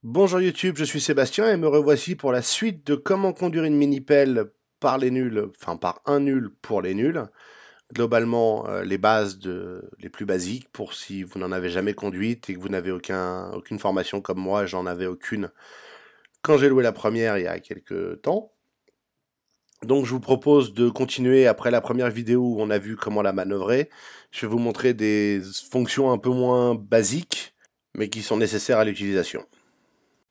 Bonjour YouTube, je suis Sébastien et me revoici pour la suite de comment conduire une mini-pelle par les nuls, enfin par un nul pour les nuls. Globalement, les bases les plus basiques pour si vous n'en avez jamais conduite et que vous n'avez aucune formation comme moi, j'en avais aucune quand j'ai loué la première il y a quelques temps. Donc je vous propose de continuer après la première vidéo où on a vu comment la manœuvrer. Je vais vous montrer des fonctions un peu moins basiques, mais qui sont nécessaires à l'utilisation.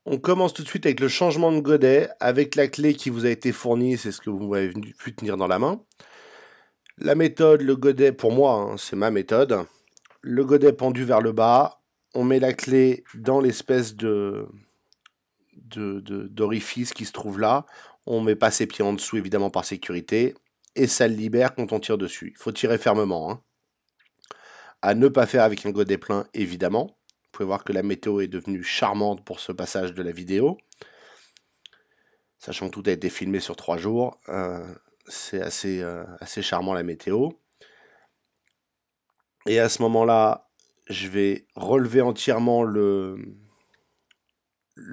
On commence tout de suite avec le changement de godet, avec la clé qui vous a été fournie, c'est ce que vous avez pu tenir dans la main. La méthode, le godet, pour moi, hein, c'est ma méthode. Le godet pendu vers le bas, on met la clé dans l'espèce d'orifice qui se trouve là. On met pas ses pieds en dessous, évidemment, par sécurité. Et ça le libère quand on tire dessus. Il faut tirer fermement. Hein. À ne pas faire avec un godet plein, évidemment. Vous pouvez voir que la météo est devenue charmante pour ce passage de la vidéo. Sachant que tout a été filmé sur 3 jours, c'est assez charmant la météo. Et à ce moment-là, je vais relever entièrement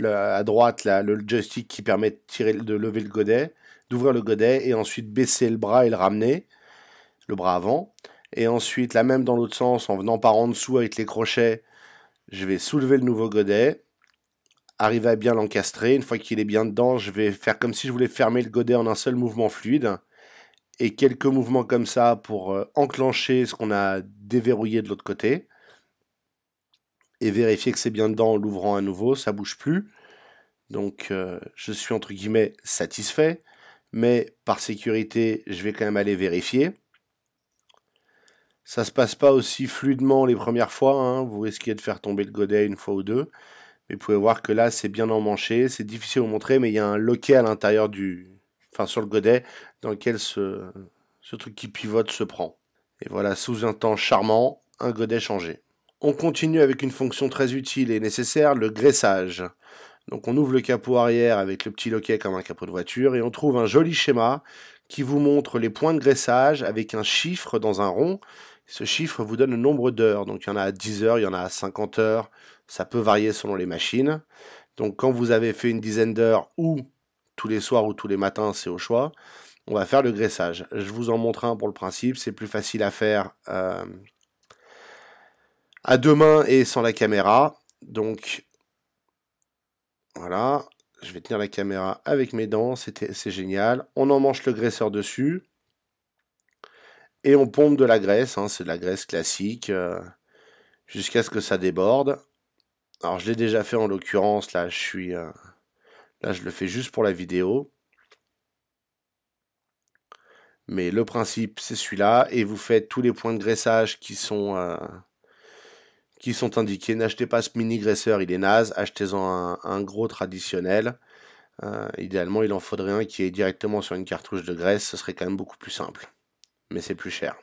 à droite le joystick qui permet de lever le godet, d'ouvrir le godet et ensuite baisser le bras et le ramener, le bras avant. Et ensuite, la même dans l'autre sens, en venant par en dessous avec les crochets, je vais soulever le nouveau godet, arriver à bien l'encastrer. Une fois qu'il est bien dedans, je vais faire comme si je voulais fermer le godet en un seul mouvement fluide. Et quelques mouvements comme ça pour enclencher ce qu'on a déverrouillé de l'autre côté. Et vérifier que c'est bien dedans en l'ouvrant à nouveau, ça bouge plus. Donc je suis entre guillemets satisfait. Mais par sécurité, je vais quand même aller vérifier. Ça se passe pas aussi fluidement les premières fois, hein. Vous risquez de faire tomber le godet une fois ou deux. Mais vous pouvez voir que là, c'est bien emmanché. C'est difficile à vous montrer, mais il y a un loquet à l'intérieur sur le godet, dans lequel ce truc qui pivote se prend. Et voilà, sous un temps charmant, un godet changé. On continue avec une fonction très utile et nécessaire, le graissage. Donc on ouvre le capot arrière avec le petit loquet comme un capot de voiture et on trouve un joli schéma qui vous montre les points de graissage avec un chiffre dans un rond. Ce chiffre vous donne le nombre d'heures. Donc il y en a à 10 heures, il y en a à 50 heures. Ça peut varier selon les machines. Donc quand vous avez fait une dizaine d'heures ou tous les soirs ou tous les matins, c'est au choix, on va faire le graissage. Je vous en montre un pour le principe, c'est plus facile à faire à deux mains et sans la caméra. Donc voilà, je vais tenir la caméra avec mes dents, c'est génial. On emmanche le graisseur dessus et on pompe de la graisse, hein, c'est de la graisse classique, jusqu'à ce que ça déborde. Alors je l'ai déjà fait en l'occurrence, là je le fais juste pour la vidéo. Mais le principe c'est celui-là et vous faites tous les points de graissage qui sont indiqués. N'achetez pas ce mini graisseur, il est naze, achetez-en un gros traditionnel. Idéalement, il en faudrait un qui est directement sur une cartouche de graisse, ce serait quand même beaucoup plus simple. Mais c'est plus cher.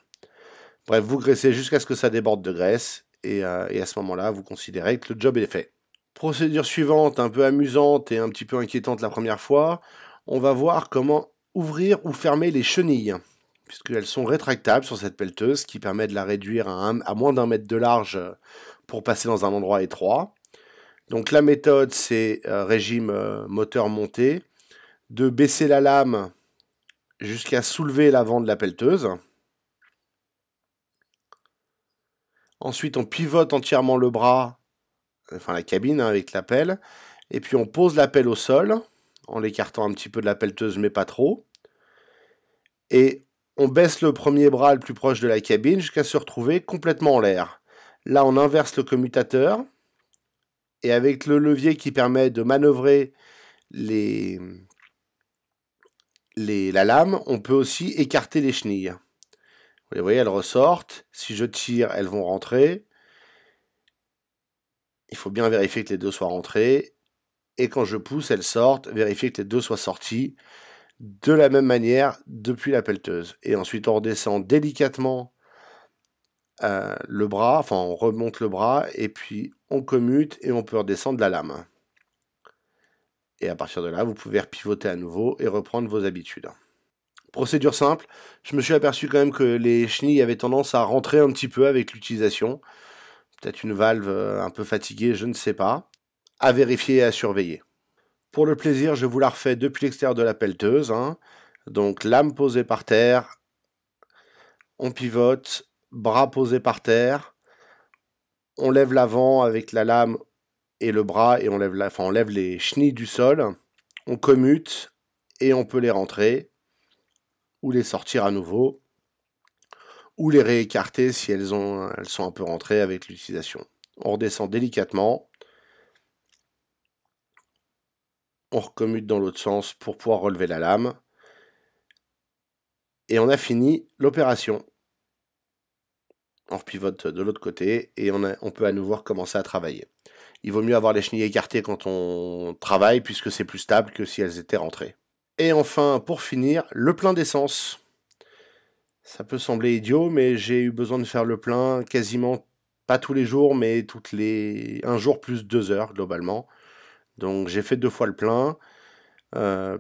Bref, vous graissez jusqu'à ce que ça déborde de graisse, et à ce moment-là, vous considérez que le job est fait. Procédure suivante, un peu amusante et un petit peu inquiétante la première fois, on va voir comment ouvrir ou fermer les chenilles, puisqu'elles sont rétractables sur cette pelleteuse, ce qui permet de la réduire à moins d'un mètre de large pour passer dans un endroit étroit. Donc la méthode, c'est régime moteur monté, de baisser la lame jusqu'à soulever l'avant de la pelleteuse. Ensuite, on pivote entièrement le bras, enfin la cabine hein, avec la pelle, et puis on pose la pelle au sol, en l'écartant un petit peu de la pelleteuse, mais pas trop. Et on baisse le premier bras le plus proche de la cabine jusqu'à se retrouver complètement en l'air. Là, on inverse le commutateur, et avec le levier qui permet de manœuvrer la lame, on peut aussi écarter les chenilles. Vous les voyez, elles ressortent. Si je tire, elles vont rentrer. Il faut bien vérifier que les deux soient rentrés. Et quand je pousse, elles sortent. Vérifier que les deux soient sortis de la même manière depuis la pelleteuse. Et ensuite, on redescend délicatement le bras. Enfin, on remonte le bras. Et puis, on commute et on peut redescendre la lame. Et à partir de là, vous pouvez repivoter à nouveau et reprendre vos habitudes. Procédure simple, je me suis aperçu quand même que les chenilles avaient tendance à rentrer un petit peu avec l'utilisation. Peut-être une valve un peu fatiguée, je ne sais pas. à vérifier et à surveiller. Pour le plaisir, je vous la refais depuis l'extérieur de la pelleteuse, hein. Donc lame posée par terre, on pivote, bras posés par terre, on lève l'avant avec la lame et le bras et on lève les chenilles du sol, on commute et on peut les rentrer ou les sortir à nouveau ou les réécarter si elles sont un peu rentrées avec l'utilisation. On redescend délicatement, on recommute dans l'autre sens pour pouvoir relever la lame et on a fini l'opération. On repivote de l'autre côté et on peut à nouveau recommencer à travailler. Il vaut mieux avoir les chenilles écartées quand on travaille puisque c'est plus stable que si elles étaient rentrées. Et enfin, pour finir, le plein d'essence. Ça peut sembler idiot, mais j'ai eu besoin de faire le plein quasiment pas tous les jours, mais un jour plus 2 heures globalement. Donc j'ai fait 2 fois le plein,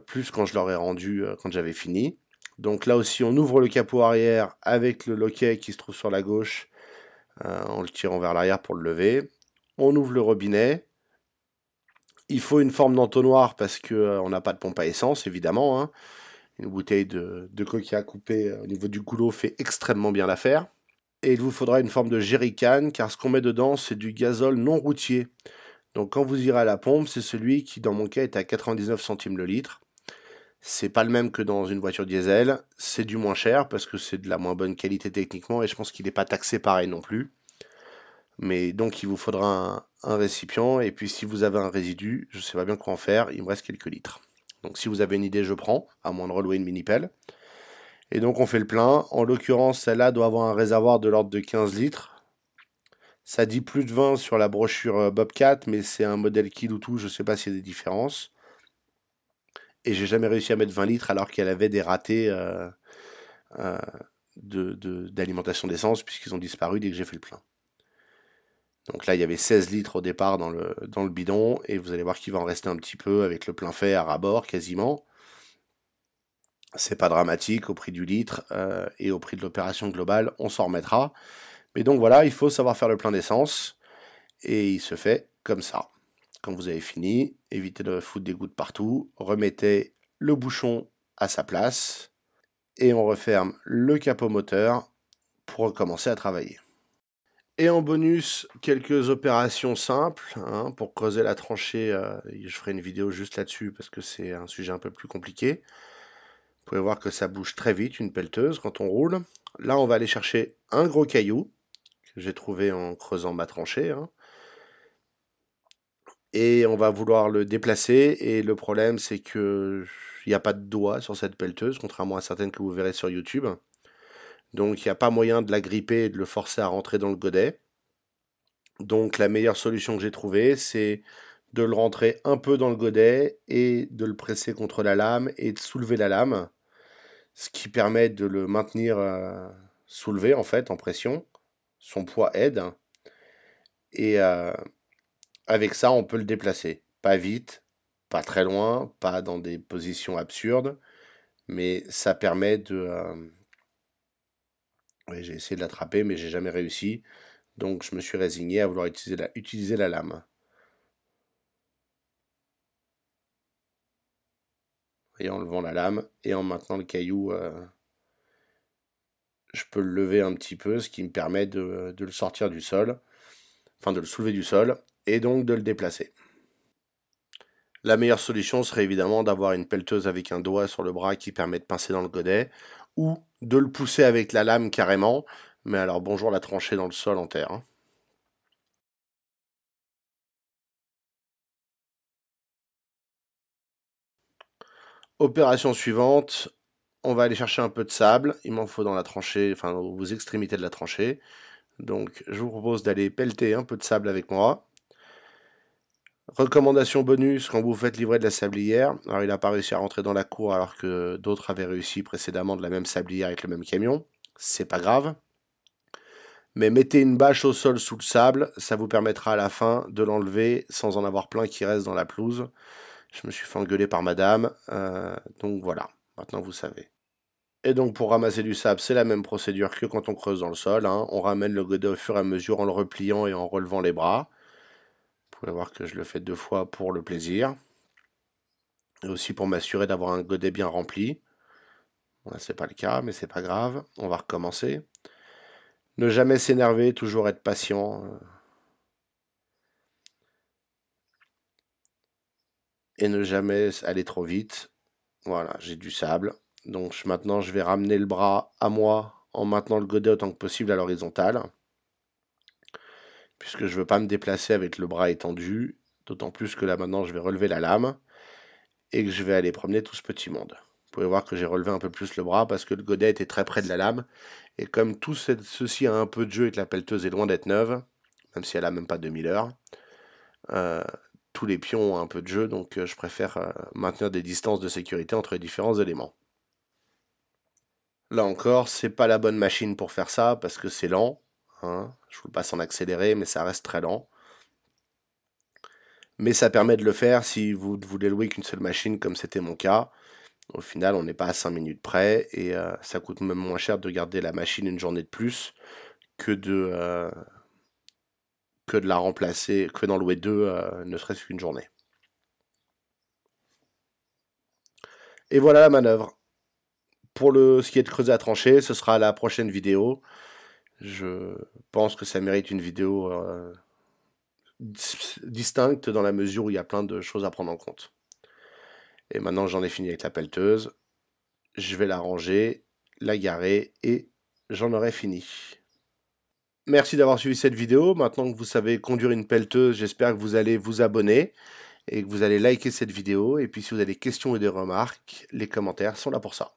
plus quand je l'aurais rendu quand j'avais fini. Donc là aussi, on ouvre le capot arrière avec le loquet qui se trouve sur la gauche, en le tirant vers l'arrière pour le lever. On ouvre le robinet. Il faut une forme d'entonnoir parce qu'on n'a pas de pompe à essence, évidemment, hein. Une bouteille de coca coupée au niveau du goulot fait extrêmement bien l'affaire. Et il vous faudra une forme de jerrycan, car ce qu'on met dedans, c'est du gazole non routier. Donc quand vous irez à la pompe, c'est celui qui, dans mon cas, est à 99 centimes le litre. C'est pas le même que dans une voiture diesel, c'est du moins cher parce que c'est de la moins bonne qualité techniquement et je pense qu'il n'est pas taxé pareil non plus. Mais donc il vous faudra un récipient et puis si vous avez un résidu, je sais pas bien quoi en faire, il me reste quelques litres. Donc si vous avez une idée, je prends, à moins de relouer une mini-pelle. Et donc on fait le plein. En l'occurrence, celle-là doit avoir un réservoir de l'ordre de 15 litres. Ça dit plus de 20 sur la brochure Bobcat, mais c'est un modèle Kiloutou, je sais pas s'il y a des différences. Et j'ai jamais réussi à mettre 20 litres alors qu'elle avait des ratés euh, d'alimentation d'essence puisqu'ils ont disparu dès que j'ai fait le plein. Donc là, il y avait 16 litres au départ dans le bidon, et vous allez voir qu'il va en rester un petit peu avec le plein fait à ras-bord quasiment. C'est pas dramatique au prix du litre et au prix de l'opération globale, on s'en remettra. Mais donc voilà, il faut savoir faire le plein d'essence, et il se fait comme ça. Quand vous avez fini, évitez de foutre des gouttes partout, remettez le bouchon à sa place, et on referme le capot moteur pour recommencer à travailler. Et en bonus, quelques opérations simples, hein, pour creuser la tranchée. Je ferai une vidéo juste là-dessus parce que c'est un sujet un peu plus compliqué. Vous pouvez voir que ça bouge très vite, une pelleteuse, quand on roule. Là, on va aller chercher un gros caillou que j'ai trouvé en creusant ma tranchée, hein. Et on va vouloir le déplacer. Et le problème, c'est que il n'y a pas de doigt sur cette pelleteuse, contrairement à certaines que vous verrez sur YouTube. Donc, il n'y a pas moyen de la gripper et de le forcer à rentrer dans le godet. Donc la meilleure solution que j'ai trouvée, c'est de le rentrer un peu dans le godet et de le presser contre la lame et de soulever la lame, ce qui permet de le maintenir soulevé en fait en pression. Son poids aide et avec ça on peut le déplacer. Pas vite, pas très loin, pas dans des positions absurdes, mais ça permet de... Oui, j'ai essayé de l'attraper mais j'ai jamais réussi, donc je me suis résigné à vouloir utiliser la lame. Et en levant la lame et en maintenant le caillou, je peux le lever un petit peu, ce qui me permet de le sortir du sol, enfin de le soulever du sol, et donc de le déplacer. La meilleure solution serait évidemment d'avoir une pelleteuse avec un doigt sur le bras qui permet de pincer dans le godet, ou de le pousser avec la lame carrément, mais alors bonjour la tranchée dans le sol en terre, hein. Opération suivante, on va aller chercher un peu de sable, il m'en faut dans la tranchée, enfin aux extrémités de la tranchée. Donc je vous propose d'aller pelleter un peu de sable avec moi. Recommandation bonus quand vous faites livrer de la sablière. Alors il n'a pas réussi à rentrer dans la cour alors que d'autres avaient réussi précédemment de la même sablière avec le même camion. C'est pas grave. Mais mettez une bâche au sol sous le sable, ça vous permettra à la fin de l'enlever sans en avoir plein qui restent dans la pelouse. Je me suis fait engueuler par madame, donc voilà, maintenant vous savez. Et donc pour ramasser du sable, c'est la même procédure que quand on creuse dans le sol, hein. On ramène le godet au fur et à mesure en le repliant et en relevant les bras pouvez voir que je le fais 2 fois pour le plaisir. Et aussi pour m'assurer d'avoir un godet bien rempli. Bon, là, c'est pas le cas, mais c'est pas grave. On va recommencer. Ne jamais s'énerver, toujours être patient. Et ne jamais aller trop vite. Voilà, j'ai du sable. Donc maintenant, je vais ramener le bras à moi en maintenant le godet autant que possible à l'horizontale. Puisque je ne veux pas me déplacer avec le bras étendu. D'autant plus que là maintenant, je vais relever la lame. Et que je vais aller promener tout ce petit monde. Vous pouvez voir que j'ai relevé un peu plus le bras parce que le godet était très près de la lame. Et comme tout ceci a un peu de jeu et que la pelleteuse est loin d'être neuve, même si elle a même pas 2000 heures, tous les pions ont un peu de jeu, donc je préfère maintenir des distances de sécurité entre les différents éléments. Là encore, c'est pas la bonne machine pour faire ça parce que c'est lent. Hein. Je vous le passe en accéléré, mais ça reste très lent. Mais ça permet de le faire si vous ne voulez louer qu'une seule machine, comme c'était mon cas. Au final, on n'est pas à 5 minutes près et ça coûte même moins cher de garder la machine une journée de plus que de la remplacer, que d'en louer deux, ne serait-ce qu'une journée. Et voilà la manœuvre. Pour ce qui est de creuser à trancher, ce sera la prochaine vidéo. Je pense que ça mérite une vidéo distincte dans la mesure où il y a plein de choses à prendre en compte. Et maintenant j'en ai fini avec la pelleteuse, je vais la ranger, la garer et j'en aurai fini. Merci d'avoir suivi cette vidéo. Maintenant que vous savez conduire une pelleteuse, j'espère que vous allez vous abonner et que vous allez liker cette vidéo. Et puis si vous avez des questions et des remarques, les commentaires sont là pour ça.